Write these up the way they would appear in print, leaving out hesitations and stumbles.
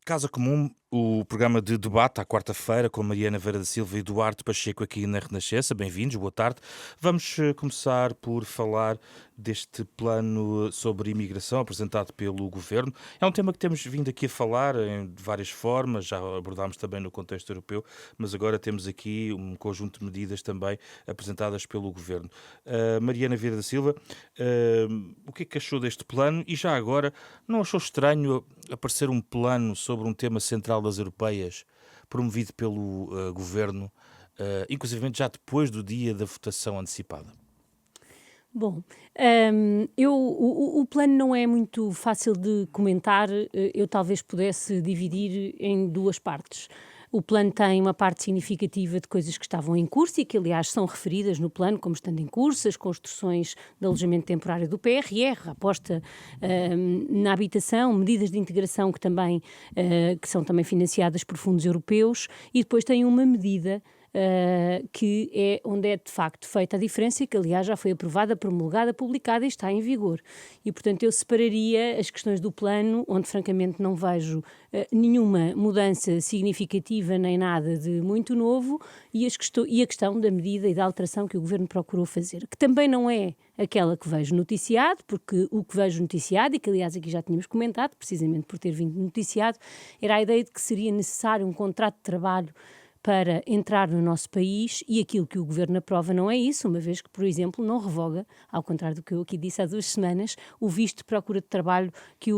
Casa Comum, o programa de debate à quarta-feira com Mariana Vera da Silva e Duarte Pacheco aqui na Renascença. Bem-vindos, boa tarde. Vamos começar por falar deste plano sobre imigração apresentado pelo Governo. É um tema que temos vindo aqui a falar de várias formas, já abordámos também no contexto europeu, mas agora temos aqui um conjunto de medidas também apresentadas pelo Governo. Mariana Vera da Silva, o que é que achou deste plano? E já agora, não achou estranho aparecer um plano sobre um tema central das europeias, promovido pelo governo, inclusive já depois do dia da votação antecipada? Bom, o plano não é muito fácil de comentar, eu talvez pudesse dividir em 2 partes. O plano tem uma parte significativa de coisas que estavam em curso e que, aliás, são referidas no plano como estando em curso, as construções de alojamento temporário do PRR, a aposta, na habitação, medidas de integração que são também financiadas por fundos europeus, e depois tem uma medida que é onde é de facto feita a diferença e que, aliás, já foi aprovada, promulgada, publicada e está em vigor. E, portanto, eu separaria as questões do plano, onde francamente não vejo nenhuma mudança significativa nem nada de muito novo, e a questão da medida e da alteração que o Governo procurou fazer, que também não é aquela que vejo noticiado, porque o que vejo noticiado, e que aliás aqui já tínhamos comentado, precisamente por ter vindo noticiado, era a ideia de que seria necessário um contrato de trabalho para entrar no nosso país, e aquilo que o Governo aprova não é isso, uma vez que, por exemplo, não revoga, ao contrário do que eu aqui disse há 2 semanas, o visto de procura de trabalho que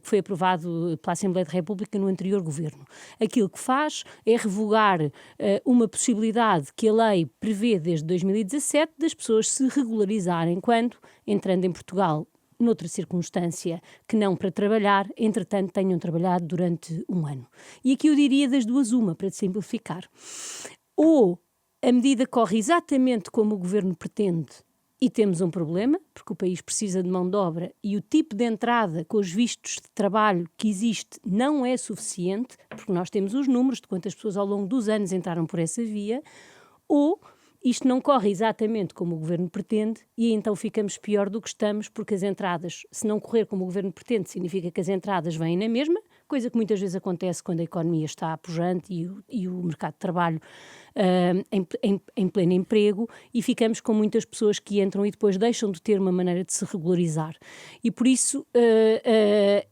foi aprovado pela Assembleia da República no anterior Governo. Aquilo que faz é revogar uma possibilidade que a lei prevê desde 2017 das pessoas se regularizarem quando, entrando em Portugal noutra circunstância que não para trabalhar, entretanto tenham trabalhado durante um ano. E aqui eu diria das duas uma, para simplificar. Ou a medida corre exatamente como o Governo pretende e temos um problema, porque o país precisa de mão de obra e o tipo de entrada com os vistos de trabalho que existe não é suficiente, porque nós temos os números de quantas pessoas ao longo dos anos entraram por essa via, ou isto não corre exatamente como o Governo pretende e então ficamos pior do que estamos, porque as entradas, se não correr como o Governo pretende, significa que as entradas vêm na mesma, coisa que muitas vezes acontece quando a economia está pujante e o mercado de trabalho em pleno emprego, e ficamos com muitas pessoas que entram e depois deixam de ter uma maneira de se regularizar. E por isso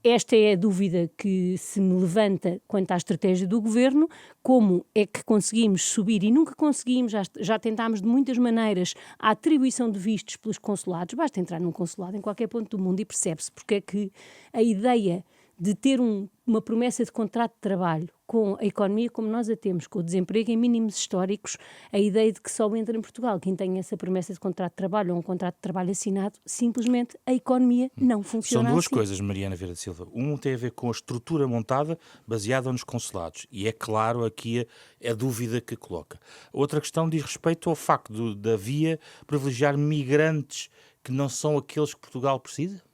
esta é a dúvida que se me levanta quanto à estratégia do Governo, como é que conseguimos subir, e nunca conseguimos, já tentámos de muitas maneiras, a atribuição de vistos pelos consulados. Basta entrar num consulado em qualquer ponto do mundo e percebe-se porque é que a ideia de ter uma promessa de contrato de trabalho com a economia como nós a temos, com o desemprego em mínimos históricos, a ideia de que só entra em Portugal quem tem essa promessa de contrato de trabalho ou um contrato de trabalho assinado, simplesmente a economia não São funciona duas assim. coisas, Mariana Vera da Silva. Um tem a ver com a estrutura montada baseada nos consulados. E é claro aqui a dúvida que coloca. Outra questão diz respeito ao facto da via privilegiar migrantes que não são aqueles que Portugal precisa?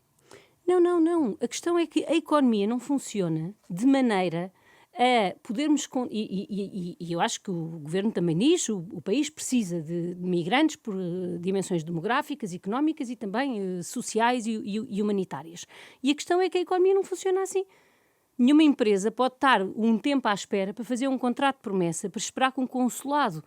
Não, não, não. A questão é que a economia não funciona de maneira a podermos. E eu acho que o governo também diz: o país precisa de migrantes por dimensões demográficas, económicas e também sociais e humanitárias. E a questão é que a economia não funciona assim. Nenhuma empresa pode estar um tempo à espera para fazer um contrato de promessa, para esperar que um consulado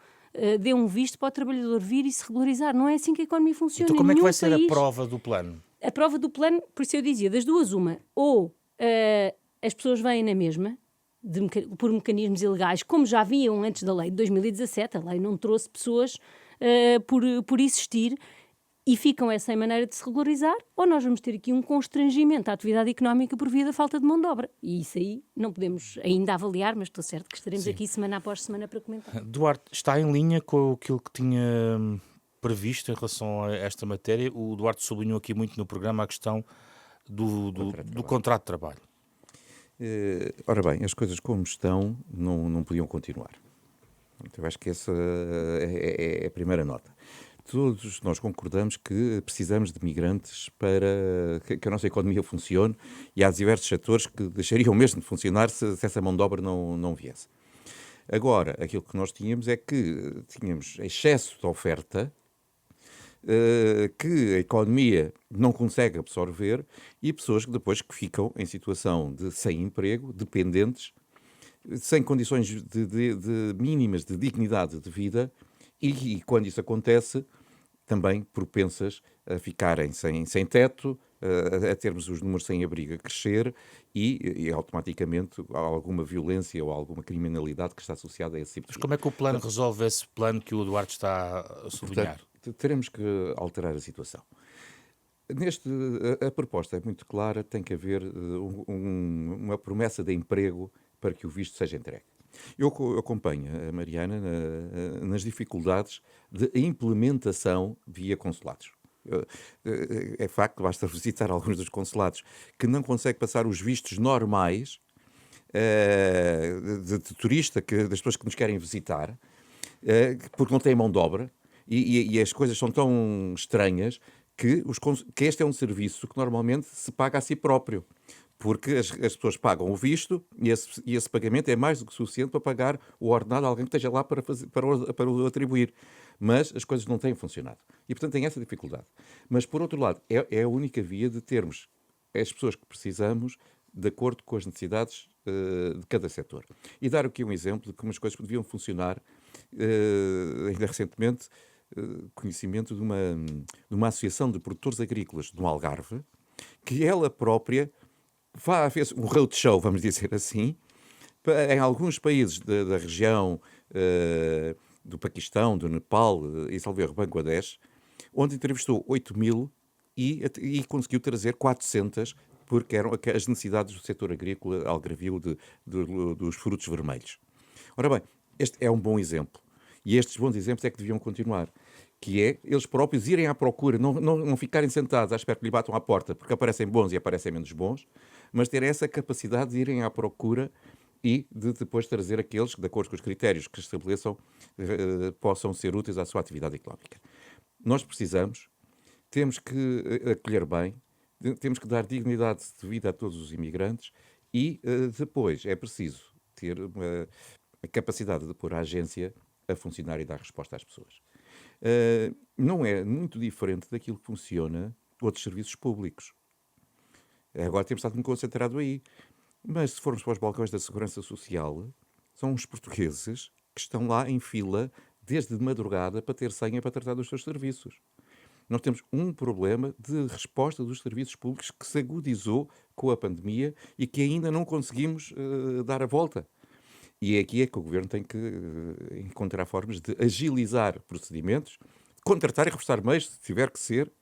dê um visto para o trabalhador vir e se regularizar. Não é assim que a economia Então funciona em como é que vai nenhum ser a país. prova do plano? A prova do plano, por isso eu dizia, das duas uma, ou as pessoas vêm na mesma, por mecanismos ilegais, como já vinham antes da lei de 2017, a lei não trouxe pessoas por existir, e ficam sem maneira de se regularizar, ou nós vamos ter aqui um constrangimento à atividade económica por via da falta de mão de obra. E isso aí não podemos ainda avaliar, mas estou certo que estaremos Sim. aqui semana após semana para comentar. Duarte, está em linha com aquilo que tinha previsto em relação a esta matéria? O Duarte sublinhou aqui muito no programa a questão Contrato de do trabalho. contrato de trabalho. Ora bem, as coisas como estão não podiam continuar. Então, eu acho que essa é a primeira nota. Todos nós concordamos que precisamos de migrantes para que a nossa economia funcione, e há diversos setores que deixariam mesmo de funcionar se essa mão de obra não viesse. Agora, aquilo que nós tínhamos é que tínhamos excesso de oferta que a economia não consegue absorver e pessoas que depois que ficam em situação de sem emprego, dependentes, sem condições mínimas de dignidade de vida e quando isso acontece, também propensas a ficarem sem teto, a termos os números sem abrigo a crescer e automaticamente alguma violência ou alguma criminalidade que está associada a esse tipo Mas de... como é que o plano resolve esse plano que o Duarte está a sublinhar? Portanto, teremos que alterar a situação. A proposta é muito clara, tem que haver uma promessa de emprego para que o visto seja entregue. Eu acompanho a Mariana nas dificuldades de implementação via consulados. É facto, basta visitar alguns dos consulados que não conseguem passar os vistos normais de turista, das pessoas que nos querem visitar, porque não têm mão de obra e as coisas são tão estranhas que este é um serviço que normalmente se paga a si próprio. Porque as pessoas pagam o visto e esse pagamento é mais do que suficiente para pagar o ordenado a alguém que esteja lá para o atribuir. Mas as coisas não têm funcionado. E, portanto, tem essa dificuldade. Mas, por outro lado, é a única via de termos as pessoas que precisamos de acordo com as necessidades de cada setor. E dar aqui um exemplo de como as coisas deviam funcionar. Ainda recentemente, conhecimento de uma associação de produtores agrícolas no Algarve, que ela própria fez um roadshow, vamos dizer assim, em alguns países da região do Paquistão, do Nepal e salvo erro, Bangladesh, onde entrevistou 8.000 e conseguiu trazer 400, porque eram as necessidades do setor agrícola algarvio dos frutos vermelhos. Ora bem, este é um bom exemplo. E estes bons exemplos é que deviam continuar. Que é eles próprios irem à procura, não ficarem sentados à espera que lhe batam à porta, porque aparecem bons e aparecem menos bons, mas ter essa capacidade de irem à procura e de depois trazer aqueles que, de acordo com os critérios que estabeleçam, possam ser úteis à sua atividade económica. Nós temos que acolher bem, temos que dar dignidade de vida a todos os imigrantes e depois é preciso ter a capacidade de pôr a agência a funcionar e dar resposta às pessoas. Não é muito diferente daquilo que funciona outros serviços públicos. Agora temos estado muito concentrado aí. Mas se formos para os balcões da Segurança Social, são os portugueses que estão lá em fila desde de madrugada para ter senha para tratar dos seus serviços. Nós temos um problema de resposta dos serviços públicos que se agudizou com a pandemia e que ainda não conseguimos dar a volta. E aqui é que o Governo tem que encontrar formas de agilizar procedimentos, contratar e reforçar meios, se tiver que ser,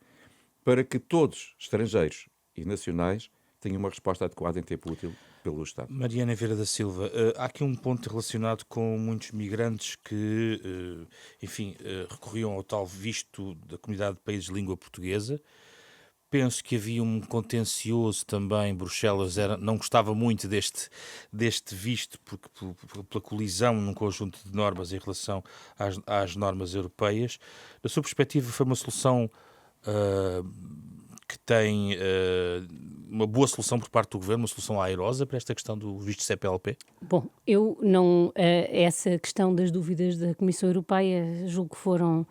para que todos, estrangeiros e nacionais, tenham uma resposta adequada em tempo útil pelo Estado. Mariana Vieira da Silva, há aqui um ponto relacionado com muitos migrantes que, recorriam ao tal visto da Comunidade de Países de Língua Portuguesa. Penso que havia um contencioso também, Bruxelas não gostava muito deste visto, porque pela colisão num conjunto de normas em relação às normas europeias. Da sua perspectiva, foi uma solução que tem uma boa solução por parte do Governo, uma solução airosa para esta questão do visto CPLP? Bom, eu não. Essa questão das dúvidas da Comissão Europeia julgo que foram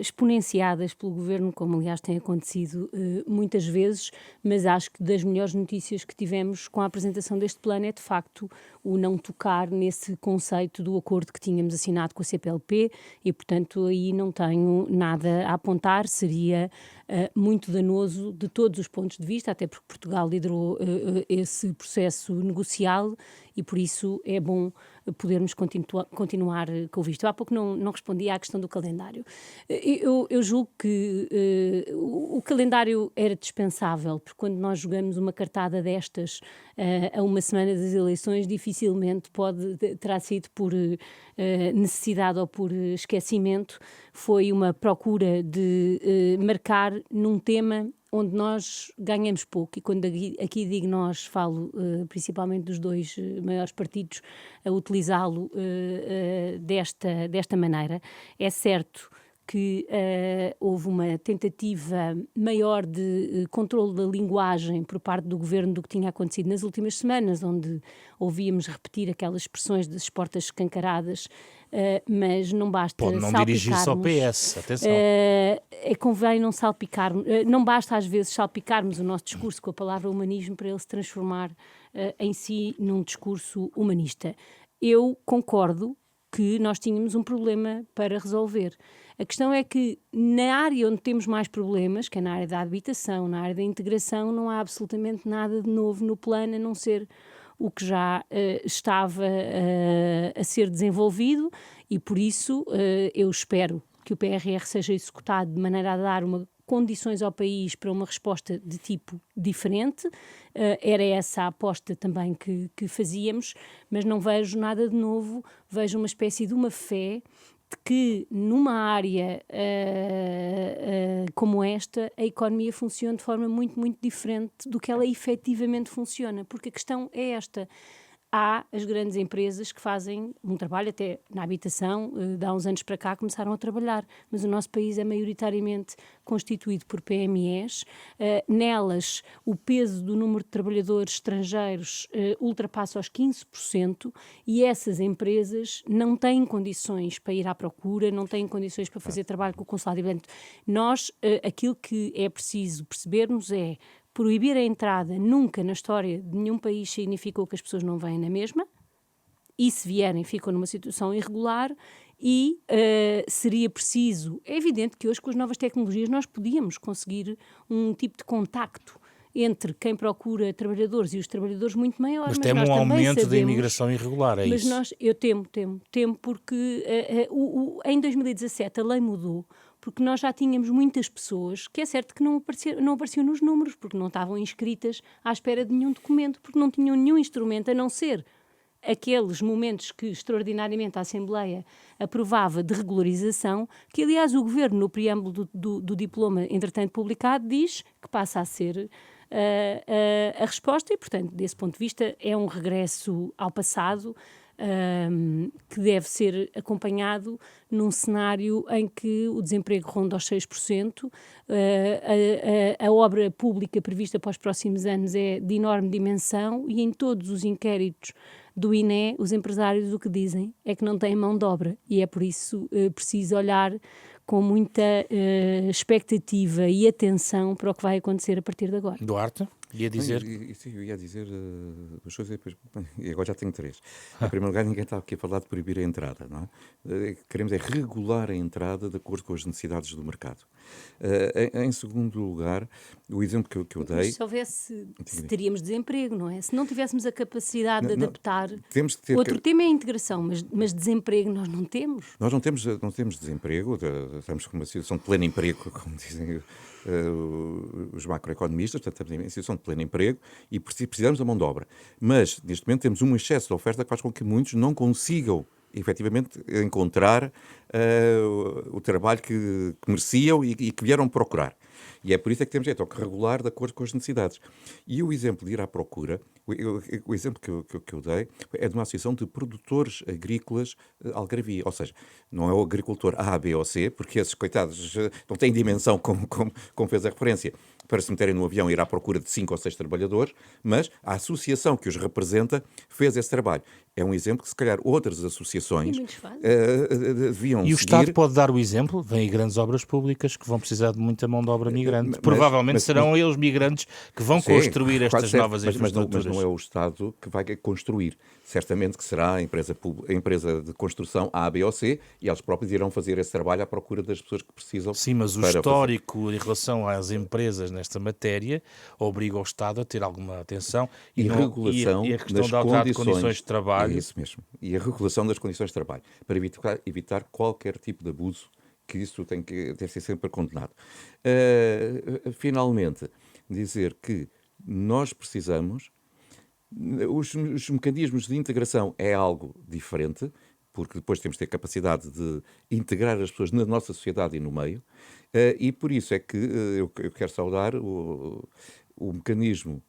exponenciadas pelo Governo, como aliás tem acontecido muitas vezes, mas acho que das melhores notícias que tivemos com a apresentação deste plano é de facto o não tocar nesse conceito do acordo que tínhamos assinado com a CPLP e, portanto, aí não tenho nada a apontar, seria muito danoso de todos os pontos de vista, até porque Portugal liderou esse processo negocial e por isso é bom podermos continuar com o visto. Eu há pouco não respondi à questão do calendário. Eu julgo que o calendário era dispensável, porque quando nós jogamos uma cartada destas a uma semana das eleições, dificilmente terá sido por necessidade ou por esquecimento, foi uma procura de marcar num tema onde nós ganhamos pouco, e quando aqui digo nós, falo principalmente dos dois maiores partidos a utilizá-lo desta maneira. É certo que houve uma tentativa maior de controle da linguagem por parte do governo do que tinha acontecido nas últimas semanas, onde ouvíamos repetir aquelas expressões das portas escancaradas, mas não basta Pode não dirigir-se ao PS, atenção. Convém não salpicarmos, não basta às vezes salpicarmos o nosso discurso com a palavra humanismo para ele se transformar em si num discurso humanista. Eu concordo que nós tínhamos um problema para resolver. A questão é que na área onde temos mais problemas, que é na área da habitação, na área da integração, não há absolutamente nada de novo no plano, a não ser o que já estava a ser desenvolvido, e por isso eu espero que o PRR seja executado de maneira a dar condições ao país para uma resposta de tipo diferente. Era essa a aposta também que fazíamos, mas não vejo nada de novo, vejo uma espécie de uma fé de que numa área como esta, a economia funciona de forma muito, muito diferente do que ela efetivamente funciona, porque a questão é esta. Há as grandes empresas que fazem um trabalho, até na habitação, de há uns anos para cá começaram a trabalhar, mas o nosso país é maioritariamente constituído por PMEs. Nelas, o peso do número de trabalhadores estrangeiros ultrapassa os 15%, e essas empresas não têm condições para ir à procura, não têm condições para fazer trabalho com o consulado. E, portanto, nós, aquilo que é preciso percebermos é: proibir a entrada nunca na história de nenhum país significou que as pessoas não vêm na mesma, e se vierem ficam numa situação irregular, e seria preciso, é evidente que hoje com as novas tecnologias nós podíamos conseguir um tipo de contacto entre quem procura trabalhadores e os trabalhadores muito maior. Mas temo um aumento da imigração irregular, é isso? Mas eu temo porque em 2017 a lei mudou, porque nós já tínhamos muitas pessoas que é certo que não apareciam nos números, porque não estavam inscritas à espera de nenhum documento, porque não tinham nenhum instrumento a não ser aqueles momentos que extraordinariamente a Assembleia aprovava de regularização, que aliás o Governo no preâmbulo do diploma entretanto publicado diz que passa a ser a resposta, e portanto desse ponto de vista é um regresso ao passado, que deve ser acompanhado num cenário em que o desemprego ronda aos 6%, a obra pública prevista para os próximos anos é de enorme dimensão, e em todos os inquéritos do INE, os empresários o que dizem é que não têm mão de obra, e é por isso preciso olhar com muita expectativa e atenção para o que vai acontecer a partir de agora. Duarte, ia dizer... Eu ia dizer duas coisas, e agora já tenho três. Em primeiro lugar, ninguém está aqui a falar de proibir a entrada, não é? Queremos é regular a entrada de acordo com as necessidades do mercado. Em segundo lugar, o exemplo que eu dei... Mas se houvesse, teríamos desemprego, não é? Se não tivéssemos a capacidade de adaptar... Temos que ter... Outro tema é a integração, mas desemprego nós não temos. Nós não temos desemprego, estamos com uma situação de pleno emprego, como dizem os macroeconomistas, portanto estamos em situação de pleno emprego e precisamos da mão de obra. Mas, neste momento, temos um excesso de oferta que faz com que muitos não consigam efetivamente encontrar o trabalho que mereciam e que vieram procurar. E é por isso que temos então que regular de acordo com as necessidades. E o exemplo de ir à procura, o exemplo que eu dei é de uma associação de produtores agrícolas Algarvia. Ou seja, não é o agricultor A, B ou C, porque esses coitados não têm dimensão, como fez a referência, para se meterem no avião e ir à procura de 5 ou 6 trabalhadores, mas a associação que os representa fez esse trabalho. É um exemplo que, se calhar, outras associações deviam seguir. E o Estado pode dar o exemplo? Vêm grandes obras públicas que vão precisar de muita mão de obra migrante. Provavelmente serão eles migrantes que vão construir estas novas infraestruturas. Mas não é o Estado que vai construir. Certamente que será a empresa de construção A, B ou C, e eles próprios irão fazer esse trabalho à procura das pessoas que precisam. Sim, mas o histórico em relação às empresas nesta matéria obriga o Estado a ter alguma atenção e regulação e a questão de condições de trabalho. É isso mesmo. E a regulação das condições de trabalho, para evitar qualquer tipo de abuso, que isso deve ser sempre condenado. Finalmente, dizer que nós precisamos... Os mecanismos de integração é algo diferente, porque depois temos de ter capacidade de integrar as pessoas na nossa sociedade e no meio, e por isso é que eu quero saudar o mecanismo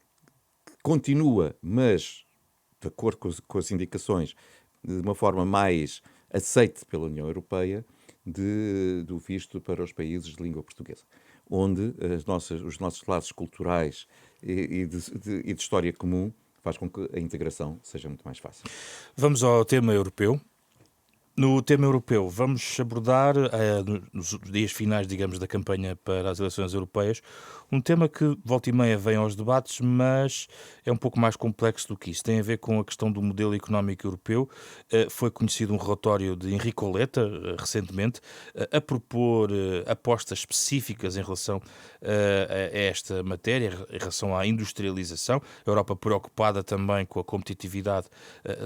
que continua, mas de acordo com as indicações, de uma forma mais aceite pela União Europeia, do visto para os países de língua portuguesa, onde os nossos laços culturais e de história comum faz com que a integração seja muito mais fácil. Vamos ao tema europeu. No tema europeu, vamos abordar, nos dias finais, digamos, da campanha para as eleições europeias, um tema que volta e meia vem aos debates, mas é um pouco mais complexo do que isso. Tem a ver com a questão do modelo económico europeu. Foi conhecido um relatório de Enrico Letta, recentemente, a propor apostas específicas em relação a esta matéria, em relação à industrialização. A Europa preocupada também com a competitividade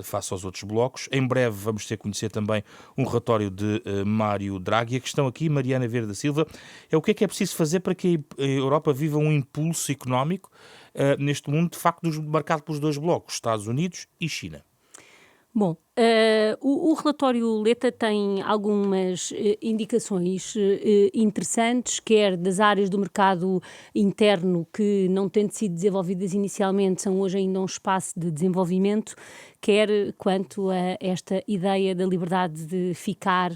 face aos outros blocos. Em breve vamos ter a conhecer também um relatório de Mário Draghi. A questão aqui, Mariana Vieira da Silva, é o que é preciso fazer para que a Europa viva um impulso económico neste mundo, de facto, marcado pelos dois blocos, Estados Unidos e China. Bom, o relatório Letta tem algumas indicações interessantes, quer das áreas do mercado interno que não têm sido desenvolvidas inicialmente, são hoje ainda um espaço de desenvolvimento, quer quanto a esta ideia da liberdade de ficar,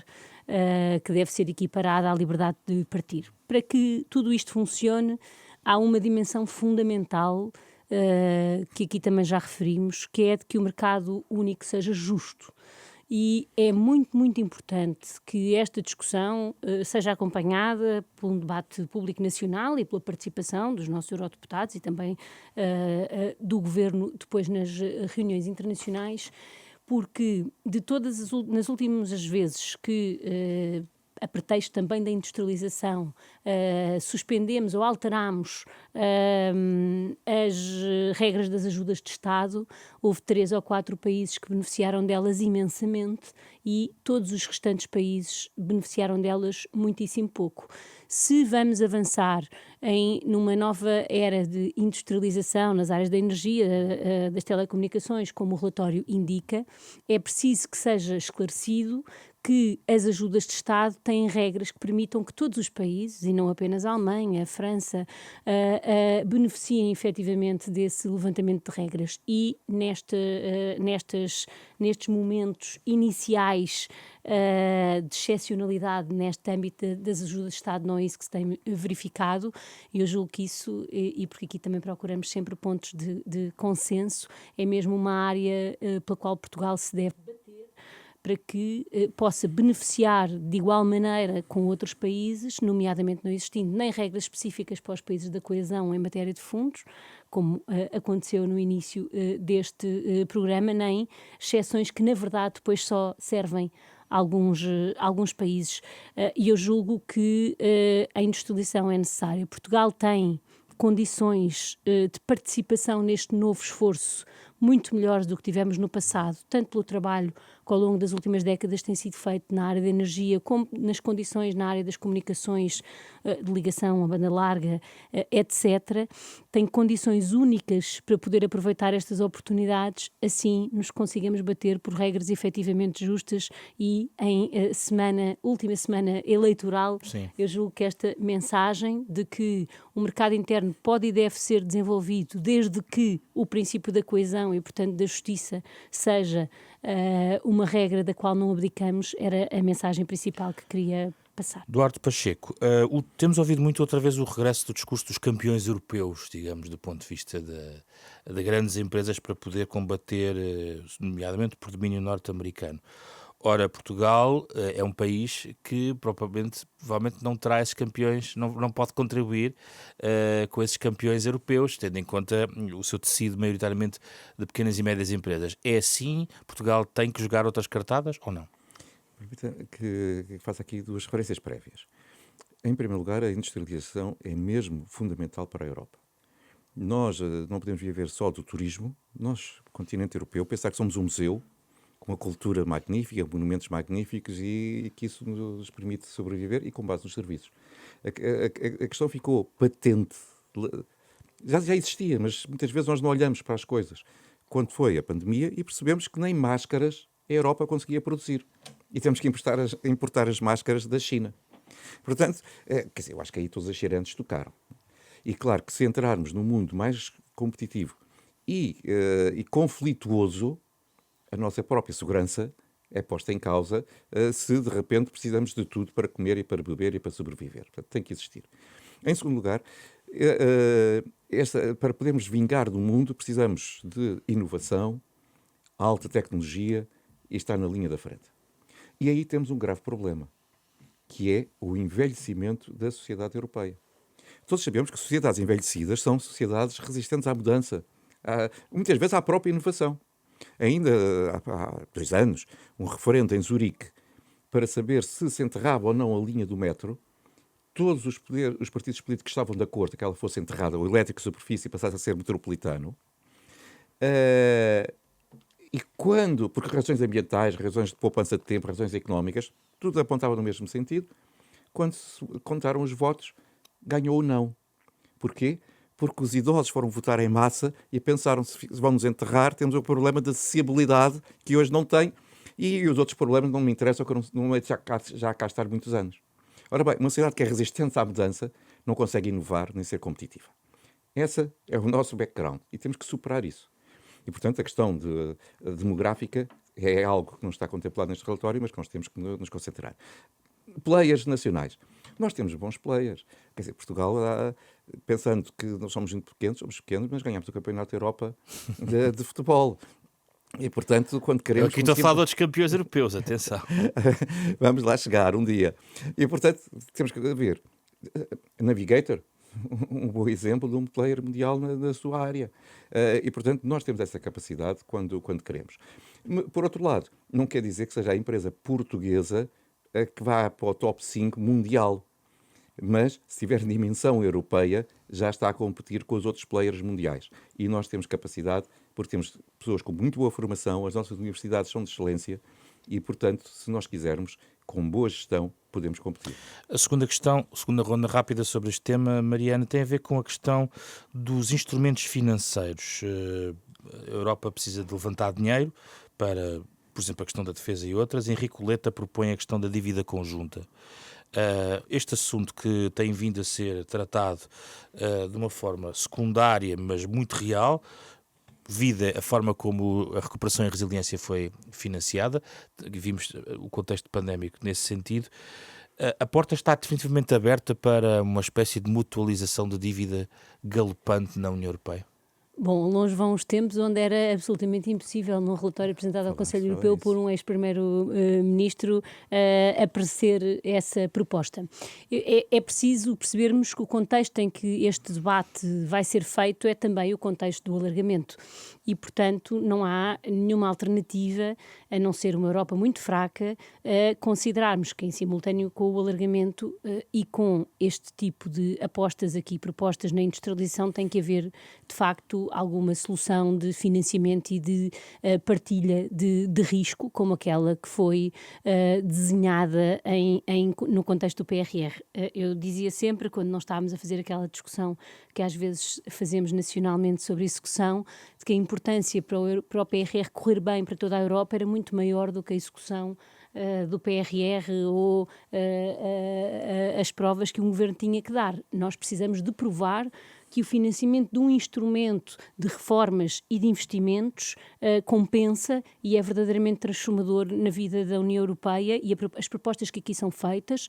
que deve ser equiparada à liberdade de partir. Para que tudo isto funcione, há uma dimensão fundamental que aqui também já referimos, que é de que o mercado único seja justo. E é muito, muito importante que esta discussão seja acompanhada por um debate público nacional e pela participação dos nossos eurodeputados e também do Governo depois nas reuniões internacionais, porque nas últimas vezes que a pretexto também da industrialização, suspendemos ou alteramos as regras das ajudas de Estado, houve 3 ou 4 países que beneficiaram delas imensamente e todos os restantes países beneficiaram delas muitíssimo pouco. Se vamos avançar numa nova era de industrialização nas áreas da energia, das telecomunicações, como o relatório indica, é preciso que seja esclarecido que as ajudas de Estado têm regras que permitam que todos os países, e não apenas a Alemanha, a França, beneficiem efetivamente desse levantamento de regras. E nestes momentos iniciais de excepcionalidade neste âmbito das ajudas de Estado, não é isso que se tem verificado, e eu julgo que isso, e porque aqui também procuramos sempre pontos de consenso, é mesmo uma área pela qual Portugal se deve bater, para que possa beneficiar de igual maneira com outros países, nomeadamente não existindo nem regras específicas para os países da coesão em matéria de fundos, como aconteceu no início deste programa, nem exceções que, na verdade, depois só servem a alguns países. E eu julgo que a industrialização é necessária. Portugal tem condições de participação neste novo esforço muito melhores do que tivemos no passado, tanto pelo trabalho que ao longo das últimas décadas tem sido feito na área da energia, como nas condições na área das comunicações, de ligação a banda larga, etc. Tem condições únicas para poder aproveitar estas oportunidades, assim nos consigamos bater por regras efetivamente justas e em última semana eleitoral, Sim. Eu julgo que esta mensagem de que o mercado interno pode e deve ser desenvolvido desde que o princípio da coesão e, portanto, da justiça seja uma regra da qual não abdicamos, era a mensagem principal que queria passar. Duarte Pacheco, temos ouvido muito outra vez o regresso do discurso dos campeões europeus, digamos, do ponto de vista de grandes empresas para poder combater, nomeadamente, o predomínio norte-americano. Ora, Portugal é um país que provavelmente não terá esses campeões, não pode contribuir com esses campeões europeus, tendo em conta o seu tecido maioritariamente de pequenas e médias empresas. É assim? Portugal tem que jogar outras cartadas ou não? Permita que faça aqui 2 referências prévias. Em primeiro lugar, a industrialização é mesmo fundamental para a Europa. Nós não podemos viver só do turismo. Nós, continente europeu, pensar que somos um museu, com uma cultura magnífica, monumentos magníficos e que isso nos permite sobreviver e com base nos serviços. A questão ficou patente, já existia, mas muitas vezes nós não olhamos para as coisas. Quando foi a pandemia e percebemos que nem máscaras a Europa conseguia produzir e temos que importar as máscaras da China. Portanto, quer dizer, eu acho que aí todos os cheirantes tocaram. E claro que se entrarmos num mundo mais competitivo e conflituoso, a nossa própria segurança é posta em causa se de repente precisamos de tudo para comer e para beber e para sobreviver. Portanto, tem que existir. Em segundo lugar, para podermos vingar do mundo, precisamos de inovação, alta tecnologia e estar na linha da frente. E aí temos um grave problema, que é o envelhecimento da sociedade europeia. Todos sabemos que sociedades envelhecidas são sociedades resistentes à mudança, muitas vezes à própria inovação. Ainda há 2 anos, um referendo em Zurique para saber se enterrava ou não a linha do metro, todos os partidos políticos estavam de acordo que ela fosse enterrada, o elétrico de superfície passasse a ser metropolitano. E quando, por razões ambientais, razões de poupança de tempo, razões económicas, tudo apontava no mesmo sentido, quando se contaram os votos, ganhou o não. Porquê? Porque os idosos foram votar em massa e pensaram, se vamos enterrar, temos o problema de acessibilidade, que hoje não tem, e os outros problemas não me interessam, que eu não já cá estar muitos anos. Ora bem, uma sociedade que é resistente à mudança não consegue inovar nem ser competitiva. Esse é o nosso background e temos que superar isso. E, portanto, a questão demográfica é algo que não está contemplado neste relatório, mas que nós temos que nos concentrar. Players nacionais. Nós temos bons players. Quer dizer, Portugal, pensando que nós somos pequenos, mas ganhamos o Campeonato da Europa de futebol. E, portanto, quando queremos... Eu aqui estou a falar de outros campeões europeus, atenção. Vamos lá chegar um dia. E, portanto, temos que ver. Navigator, um bom exemplo de um player mundial na sua área. E, portanto, nós temos essa capacidade quando queremos. Por outro lado, não quer dizer que seja a empresa portuguesa que vá para o top 5 mundial. Mas, se tiver dimensão europeia, já está a competir com os outros players mundiais. E nós temos capacidade, porque temos pessoas com muito boa formação, as nossas universidades são de excelência e, portanto, se nós quisermos, com boa gestão, podemos competir. A segunda questão, segunda ronda rápida sobre este tema, Mariana, tem a ver com a questão dos instrumentos financeiros. A Europa precisa de levantar dinheiro para, por exemplo, a questão da defesa e outras. Henrique Letta propõe a questão da dívida conjunta. Este assunto que tem vindo a ser tratado de uma forma secundária, mas muito real, vida a forma como a recuperação e a resiliência foi financiada, vimos o contexto pandémico nesse sentido. A porta está definitivamente aberta para uma espécie de mutualização de dívida galopante na União Europeia? Bom, longe vão os tempos onde era absolutamente impossível, num relatório apresentado ao Conselho Europeu por um ex-primeiro-ministro, aparecer essa proposta. É preciso percebermos que o contexto em que este debate vai ser feito é também o contexto do alargamento e, portanto, não há nenhuma alternativa, a não ser uma Europa muito fraca, a considerarmos que, em simultâneo com o alargamento e com este tipo de apostas aqui propostas na industrialização, tem que haver, de facto, alguma solução de financiamento e de partilha de risco, como aquela que foi desenhada no contexto do PRR. Eu dizia sempre, quando nós estávamos a fazer aquela discussão que às vezes fazemos nacionalmente sobre execução, de que a importância para o PRR correr bem para toda a Europa era muito maior do que a execução do PRR ou as provas que um governo tinha que dar. Nós precisamos de provar que o financiamento de um instrumento de reformas e de investimentos compensa e é verdadeiramente transformador na vida da União Europeia e as propostas que aqui são feitas,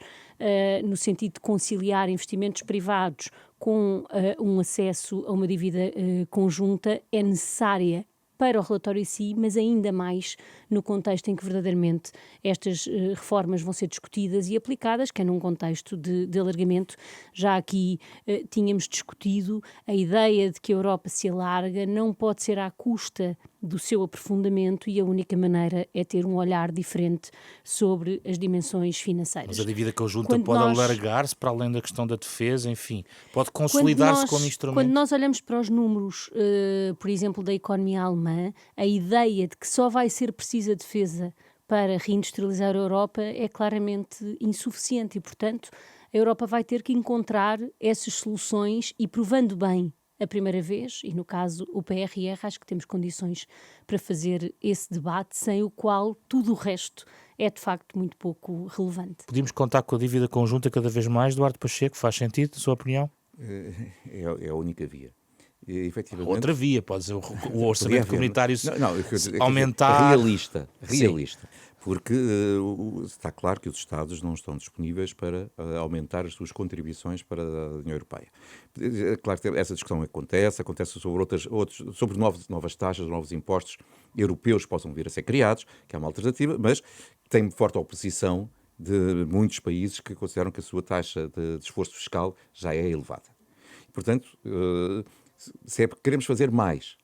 no sentido de conciliar investimentos privados com um acesso a uma dívida conjunta, é necessária para o relatório em si, mas ainda mais no contexto em que verdadeiramente estas reformas vão ser discutidas e aplicadas, que é num contexto de alargamento. Já aqui tínhamos discutido a ideia de que a Europa se alarga não pode ser à custa do seu aprofundamento e a única maneira é ter um olhar diferente sobre as dimensões financeiras. Mas a dívida conjunta pode alargar-se para além da questão da defesa, enfim, pode consolidar-se como instrumento. Quando nós olhamos para os números, por exemplo, da economia alemã, a ideia de que só vai ser precisa defesa para reindustrializar a Europa é claramente insuficiente e, portanto, a Europa vai ter que encontrar essas soluções e, provando bem a primeira vez, e no caso o PRR, acho que temos condições para fazer esse debate, sem o qual tudo o resto é de facto muito pouco relevante. Podíamos contar com a dívida conjunta cada vez mais, Duarte Pacheco, faz sentido, na sua opinião? É a única via. E, efetivamente, outra via, pode ser o orçamento comunitário não, aumentar. Realista. porque está claro que os Estados não estão disponíveis para aumentar as suas contribuições para a União Europeia. É claro que essa discussão acontece sobre novas taxas, novos impostos europeus que possam vir a ser criados, que é uma alternativa, mas tem forte oposição de muitos países que consideram que a sua taxa de esforço fiscal já é elevada. Portanto, se queremos fazer mais,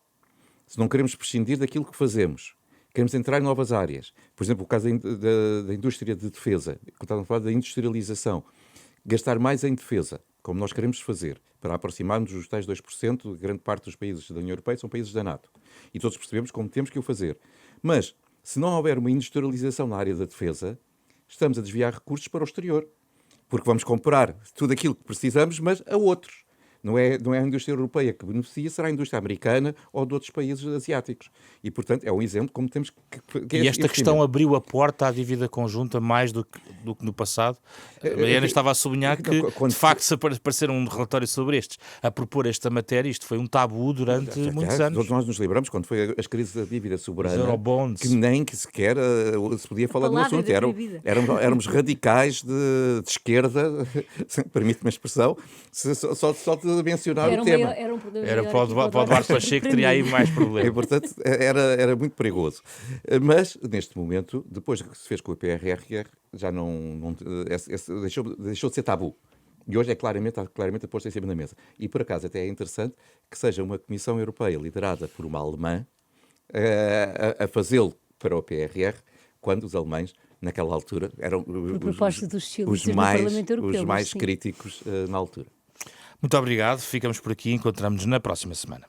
se não queremos prescindir daquilo que fazemos, queremos entrar em novas áreas. Por exemplo, o caso da indústria de defesa, quando estávamos a falar da industrialização, gastar mais em defesa, como nós queremos fazer, para aproximarmos dos tais 2%, grande parte dos países da União Europeia são países da NATO. E todos percebemos como temos que o fazer. Mas, se não houver uma industrialização na área da defesa, estamos a desviar recursos para o exterior. Porque vamos comprar tudo aquilo que precisamos, mas a outros. Não é a indústria europeia que beneficia, será a indústria americana ou de outros países asiáticos. E, portanto, é um exemplo como temos que E esta questão abriu a porta à dívida conjunta mais do que no passado. A Mariana estava a sublinhar que, de facto, se aparecer um relatório sobre estes, a propor esta matéria, isto foi um tabu durante muitos anos. Todos nós nos lembramos quando foi as crises da dívida soberana, Eurobonds, que nem que sequer se podia falar do assunto. Éramos radicais de esquerda, permite-me a expressão, só de mencionar o tema. Era para o Duarte Pacheco que teria aí mais problemas. E, portanto, era muito perigoso. Mas, neste momento, depois que se fez com o PRR, já deixou de ser tabu. E hoje está claramente posto em cima da mesa. E, por acaso, até é interessante que seja uma Comissão Europeia liderada por uma alemã a fazê-lo para o PRR, quando os alemães, naquela altura, eram os mais críticos na altura. Muito obrigado. Ficamos por aqui. Encontramos-nos na próxima semana.